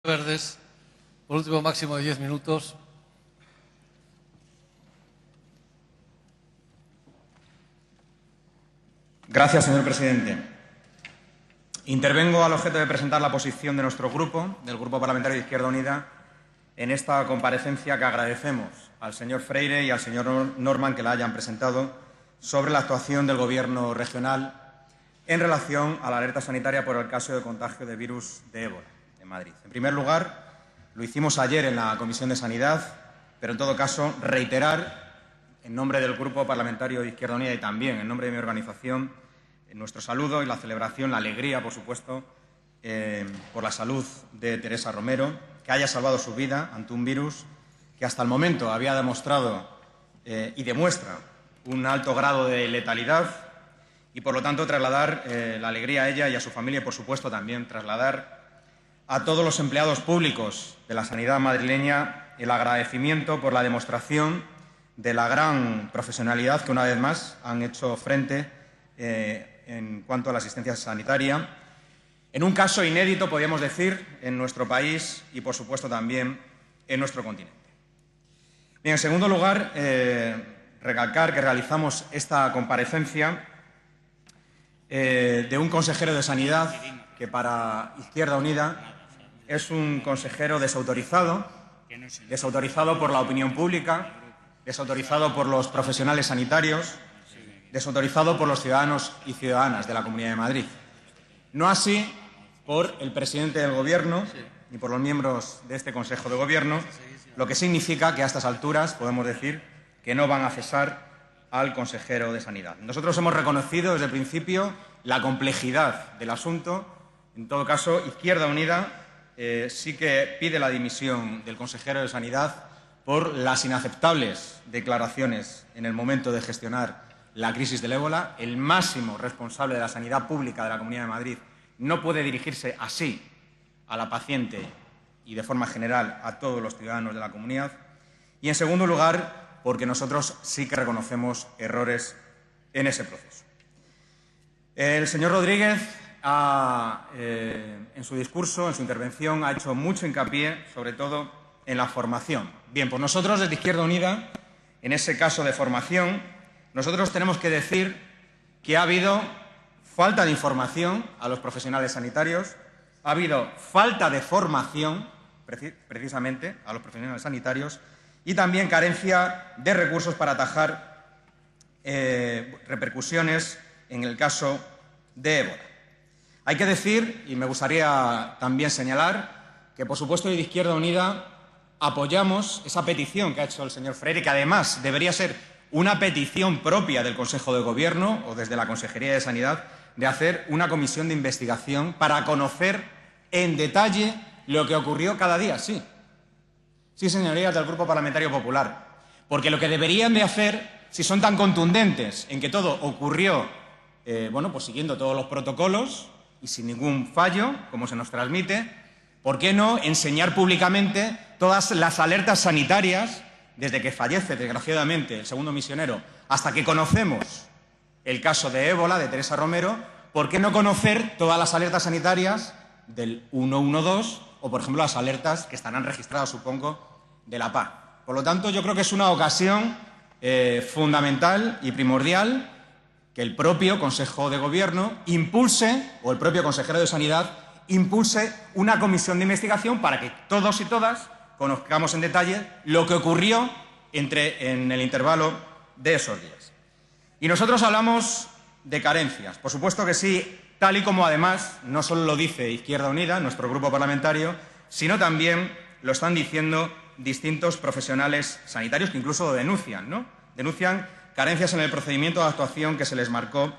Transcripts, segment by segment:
Verdes, por último máximo de 10 minutos. Gracias, señor presidente. Intervengo al objeto de presentar la posición de nuestro grupo, del Grupo Parlamentario de Izquierda Unida, en esta comparecencia que agradecemos al señor Freire y al señor Norman que la hayan presentado sobre la actuación del Gobierno regional en relación a la alerta sanitaria por el caso de contagio de virus de ébola en Madrid. En primer lugar, lo hicimos ayer en la Comisión de Sanidad, pero en todo caso reiterar, en nombre del Grupo Parlamentario de Izquierda Unida y también en nombre de mi organización, nuestro saludo y la celebración, la alegría, por supuesto, por la salud de Teresa Romero, que haya salvado su vida ante un virus que hasta el momento había demostrado y demuestra un alto grado de letalidad y, por lo tanto, trasladar la alegría a ella y a su familia y, por supuesto, también trasladar a todos los empleados públicos de la sanidad madrileña el agradecimiento por la demostración de la gran profesionalidad que, una vez más, han hecho frente en cuanto a la asistencia sanitaria, en un caso inédito, podríamos decir, en nuestro país y, por supuesto, también en nuestro continente. Bien, en segundo lugar, recalcar que realizamos esta comparecencia de un consejero de Sanidad que para Izquierda Unida es un consejero desautorizado por la opinión pública, desautorizado por los profesionales sanitarios, desautorizado por los ciudadanos y ciudadanas de la Comunidad de Madrid. No así por el presidente del Gobierno ni por los miembros de este Consejo de Gobierno, lo que significa que a estas alturas podemos decir que no van a cesar al consejero de Sanidad. Nosotros hemos reconocido desde el principio la complejidad del asunto. En todo caso, Izquierda Unida sí que pide la dimisión del consejero de Sanidad por las inaceptables declaraciones en el momento de gestionar la crisis del ébola. El máximo responsable de la sanidad pública de la Comunidad de Madrid no puede dirigirse así a la paciente y, de forma general, a todos los ciudadanos de la comunidad. Y, en segundo lugar, porque nosotros sí que reconocemos errores en ese proceso. El señor Rodríguez, en su discurso, en su intervención, ha hecho mucho hincapié, sobre todo, en la formación. Bien, pues nosotros, desde Izquierda Unida, en ese caso de formación, nosotros tenemos que decir que ha habido falta de información a los profesionales sanitarios, ha habido falta de formación, precisamente, a los profesionales sanitarios, y también carencia de recursos para atajar repercusiones en el caso de ébola. Hay que decir, y me gustaría también señalar, que, por supuesto, desde Izquierda Unida apoyamos esa petición que ha hecho el señor Freire, que además debería ser una petición propia del Consejo de Gobierno o desde la Consejería de Sanidad, de hacer una comisión de investigación para conocer en detalle lo que ocurrió cada día. Sí, señorías del Grupo Parlamentario Popular, porque lo que deberían de hacer, si son tan contundentes en que todo ocurrió pues siguiendo todos los protocolos y sin ningún fallo, como se nos transmite, ¿por qué no enseñar públicamente todas las alertas sanitarias desde que fallece, desgraciadamente, el segundo misionero, hasta que conocemos el caso de ébola de Teresa Romero? ¿Por qué no conocer todas las alertas sanitarias del 112 o, por ejemplo, las alertas que estarán registradas, supongo, de la PAC? Por lo tanto, yo creo que es una ocasión fundamental y primordial que el propio Consejo de Gobierno impulse, o el propio consejero de Sanidad impulse, una comisión de investigación para que todos y todas conozcamos en detalle lo que ocurrió en el intervalo de esos días. Y nosotros hablamos de carencias. Por supuesto que sí, tal y como además no solo lo dice Izquierda Unida, nuestro grupo parlamentario, sino también lo están diciendo distintos profesionales sanitarios que incluso lo denuncian, ¿no? Denuncian carencias en el procedimiento de actuación que se les marcó,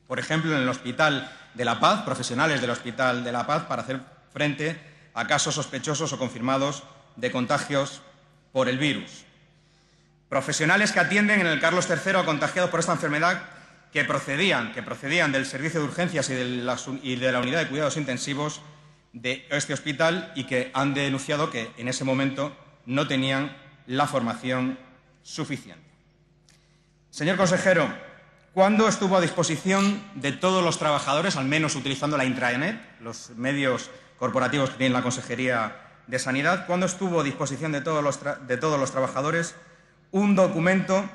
por ejemplo, en el Hospital de la Paz, profesionales del Hospital de la Paz, para hacer frente a casos sospechosos o confirmados de contagios por el virus. Profesionales que atienden en el Carlos III a contagiados por esta enfermedad que procedían del servicio de urgencias y de la unidad de cuidados intensivos de este hospital y que han denunciado que en ese momento no tenían la formación suficiente. Señor consejero, ¿cuándo estuvo a disposición de todos los trabajadores, al menos utilizando la intranet, los medios corporativos que tiene la Consejería de Sanidad, cuando estuvo a disposición de todos los trabajadores un documento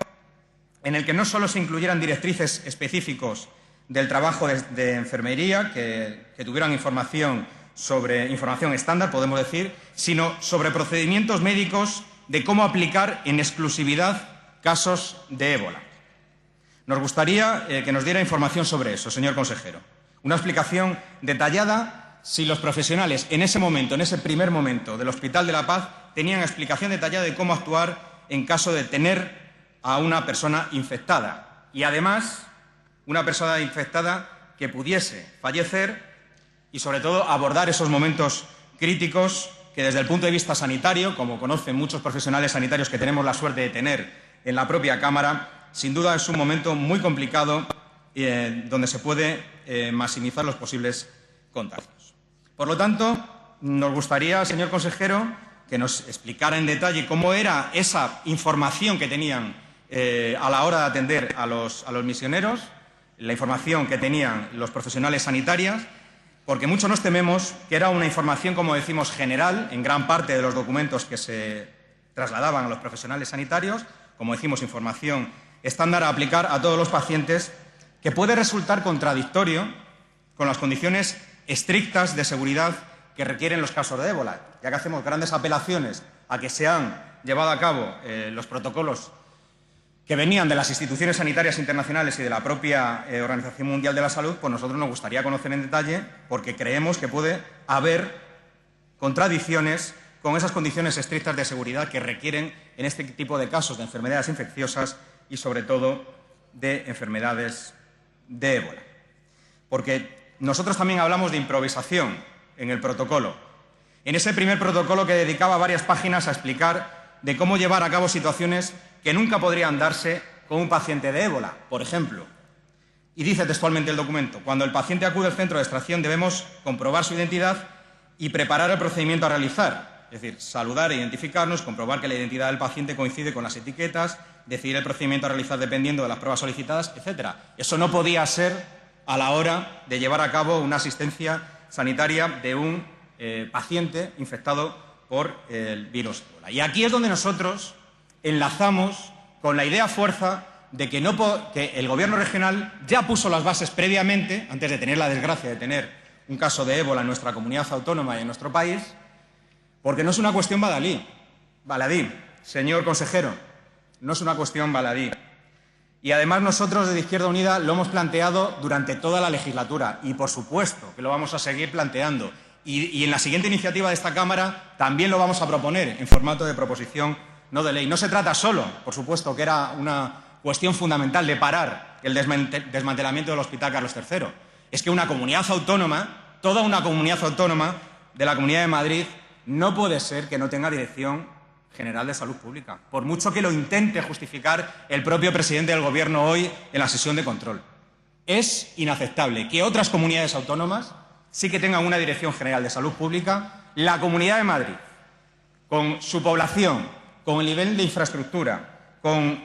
en el que no solo se incluyeran directrices específicos del trabajo de enfermería, que tuvieran información estándar, podemos decir, sino sobre procedimientos médicos de cómo aplicar en exclusividad casos de ébola. Nos gustaría que nos diera información sobre eso, señor consejero. Una explicación detallada si los profesionales en ese momento, en ese primer momento del Hospital de la Paz, tenían explicación detallada de cómo actuar en caso de tener a una persona infectada. Y además, una persona infectada que pudiese fallecer y, sobre todo, abordar esos momentos críticos que, desde el punto de vista sanitario, como conocen muchos profesionales sanitarios que tenemos la suerte de tener en la propia Cámara, sin duda es un momento muy complicado donde se puede maximizar los posibles contagios. Por lo tanto, nos gustaría, señor consejero, que nos explicara en detalle cómo era esa información que tenían a la hora de atender a los misioneros, la información que tenían los profesionales sanitarios, porque mucho nos tememos que era una información, como decimos, general en gran parte de los documentos que se trasladaban a los profesionales sanitarios, como decimos, información estándar a aplicar a todos los pacientes, que puede resultar contradictorio con las condiciones estrictas de seguridad que requieren los casos de ébola, ya que hacemos grandes apelaciones a que se han llevado a cabo los protocolos que venían de las instituciones sanitarias internacionales y de la propia Organización Mundial de la Salud. Pues nosotros nos gustaría conocer en detalle, porque creemos que puede haber contradicciones con esas condiciones estrictas de seguridad que requieren en este tipo de casos de enfermedades infecciosas y, sobre todo, de enfermedades de ébola. Porque nosotros también hablamos de improvisación en el protocolo. En ese primer protocolo, que dedicaba varias páginas a explicar de cómo llevar a cabo situaciones que nunca podrían darse con un paciente de ébola, por ejemplo. Y dice textualmente el documento: cuando el paciente acude al centro de extracción debemos comprobar su identidad y preparar el procedimiento a realizar. Es decir, saludar e identificarnos, comprobar que la identidad del paciente coincide con las etiquetas, decidir el procedimiento a realizar dependiendo de las pruebas solicitadas, etc. Eso no podía ser a la hora de llevar a cabo una asistencia sanitaria de un paciente infectado por el virus ébola. Y aquí es donde nosotros enlazamos con la idea fuerza de que el Gobierno regional ya puso las bases previamente, antes de tener la desgracia de tener un caso de ébola en nuestra comunidad autónoma y en nuestro país, porque no es una cuestión baladí, señor consejero, no es una cuestión baladí. Y además nosotros desde Izquierda Unida lo hemos planteado durante toda la legislatura y, por supuesto, que lo vamos a seguir planteando. Y en la siguiente iniciativa de esta Cámara también lo vamos a proponer en formato de proposición no de ley. No se trata solo, por supuesto, que era una cuestión fundamental de parar el desmantelamiento del Hospital Carlos III. Es que una comunidad autónoma, toda una comunidad autónoma de la Comunidad de Madrid, no puede ser que no tenga Dirección General de Salud Pública, por mucho que lo intente justificar el propio presidente del Gobierno hoy en la sesión de control. Es inaceptable que otras comunidades autónomas sí que tengan una Dirección General de Salud Pública. La Comunidad de Madrid, con su población, con el nivel de infraestructura, con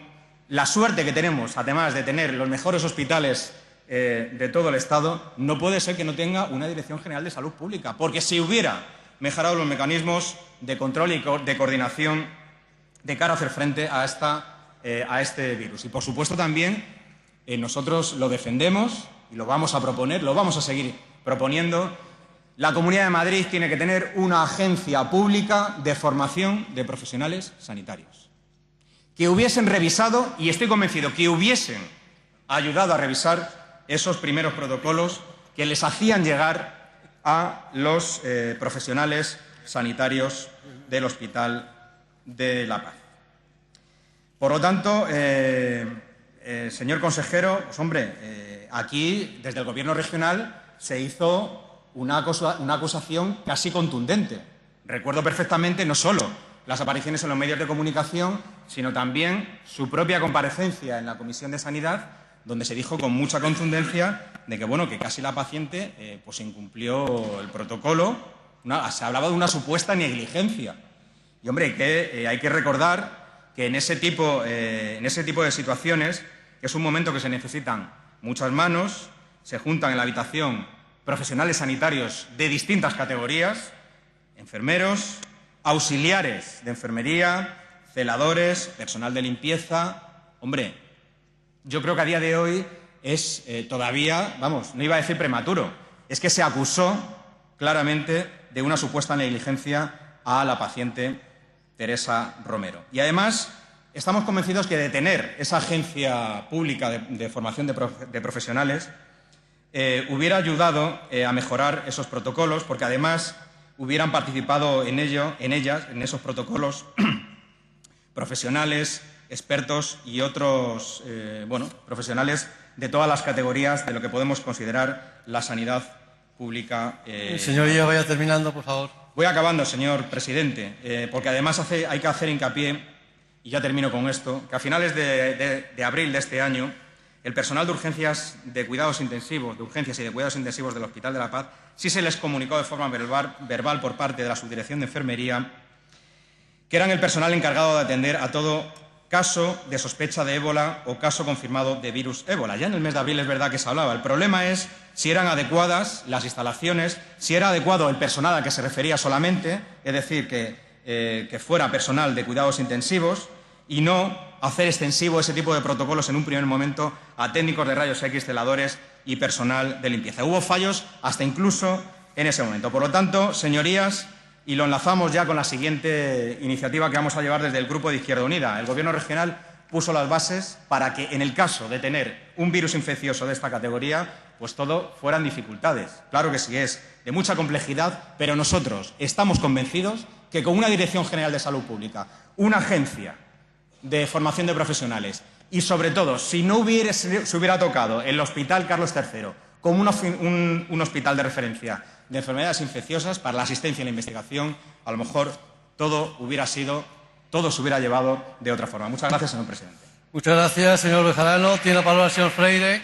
la suerte que tenemos, además de tener los mejores hospitales de todo el Estado, no puede ser que no tenga una Dirección General de Salud Pública, porque si hubiera mejorado los mecanismos de control y de coordinación de cara a hacer frente a este virus. Y, por supuesto, también nosotros lo defendemos y lo vamos a proponer, lo vamos a seguir proponiendo. La Comunidad de Madrid tiene que tener una agencia pública de formación de profesionales sanitarios, que hubiesen revisado, y estoy convencido que hubiesen ayudado a revisar esos primeros protocolos que les hacían llegar a los profesionales sanitarios del Hospital de la Paz. Por lo tanto, señor consejero, pues hombre, aquí desde el Gobierno regional se hizo una acusación casi contundente. Recuerdo perfectamente no solo las apariciones en los medios de comunicación, sino también su propia comparecencia en la Comisión de Sanidad, donde se dijo con mucha contundencia de que, bueno, que casi la paciente pues incumplió el protocolo. Se hablaba de una supuesta negligencia. Y, hombre, hay que recordar que en ese tipo de situaciones, que es un momento que se necesitan muchas manos, se juntan en la habitación profesionales sanitarios de distintas categorías, enfermeros, auxiliares de enfermería, celadores, personal de limpieza. Hombre, yo creo que a día de hoy es todavía, vamos, no iba a decir prematuro, es que se acusó claramente de una supuesta negligencia a la paciente Teresa Romero. Y además estamos convencidos que detener esa agencia pública de formación de profesionales hubiera ayudado a mejorar esos protocolos, porque además hubieran participado en esos protocolos, profesionales, expertos y otros profesionales de todas las categorías de lo que podemos considerar la sanidad pública. Señoría, vaya terminando, por favor. Voy acabando, señor presidente, porque además hay que hacer hincapié, y ya termino con esto, que a finales de abril de este año el personal de urgencias y de cuidados intensivos del Hospital de la Paz sí se les comunicó de forma verbal por parte de la Subdirección de Enfermería que eran el personal encargado de atender a todo caso de sospecha de ébola o caso confirmado de virus ébola. Ya en el mes de abril es verdad que se hablaba. El problema es si eran adecuadas las instalaciones, si era adecuado el personal al que se refería solamente, es decir, que fuera personal de cuidados intensivos, y no hacer extensivo ese tipo de protocolos en un primer momento a técnicos de rayos X, celadores y personal de limpieza. Hubo fallos hasta incluso en ese momento. Por lo tanto, señorías, y lo enlazamos ya con la siguiente iniciativa que vamos a llevar desde el Grupo de Izquierda Unida. El Gobierno regional puso las bases para que, en el caso de tener un virus infeccioso de esta categoría, pues todo fueran dificultades. Claro que sí, es de mucha complejidad, pero nosotros estamos convencidos que con una Dirección General de Salud Pública, una agencia de formación de profesionales y, sobre todo, si no se hubiera tocado el Hospital Carlos III como un hospital de referencia de enfermedades infecciosas para la asistencia y la investigación, a lo mejor todo se hubiera llevado de otra forma. Muchas gracias, señor presidente. Muchas gracias, señor Bejarano. Tiene la palabra el señor Freire.